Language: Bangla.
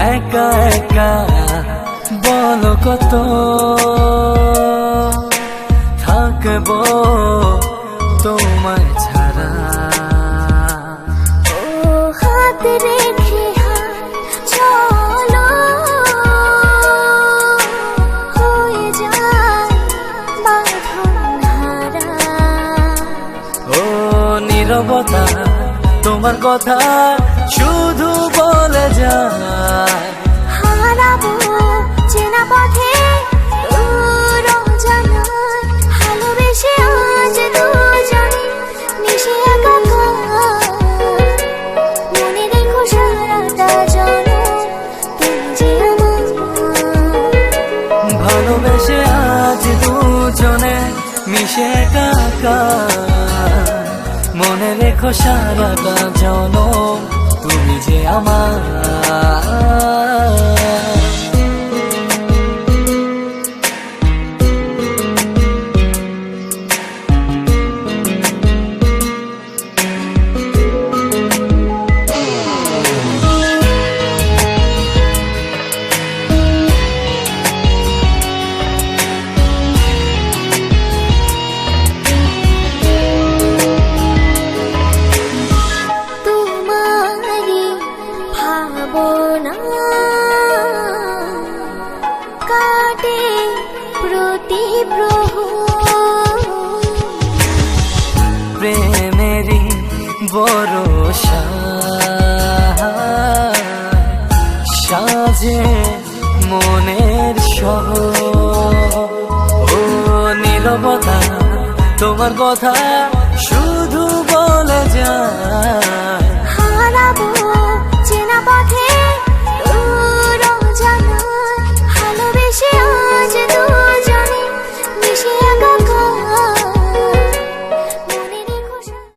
একা একা বলো কত থাকবো তোমায় ছাড়া। ও হাত রেখে চলো হয়ে যায় বাঁধন হারা। ও নীরবতা তোমার কথা শুধু বলে যায়। হারাবো চেনা পথে রমজানায় ভালোবেসে আজ দুজনে মিশে একাকার। মনে রেখো সারাটা জনম তুমি যে আমার। ভালোবেসে আজ দুজনে মিশে একাকার। মনে রেখো সারাটা জনম তুমি যে আমার। কাটে প্রতি প্রেমেরই ভরসা সাজে মনের শহর। ও নীরবতা তোমার কথা শুধু বলে যায়।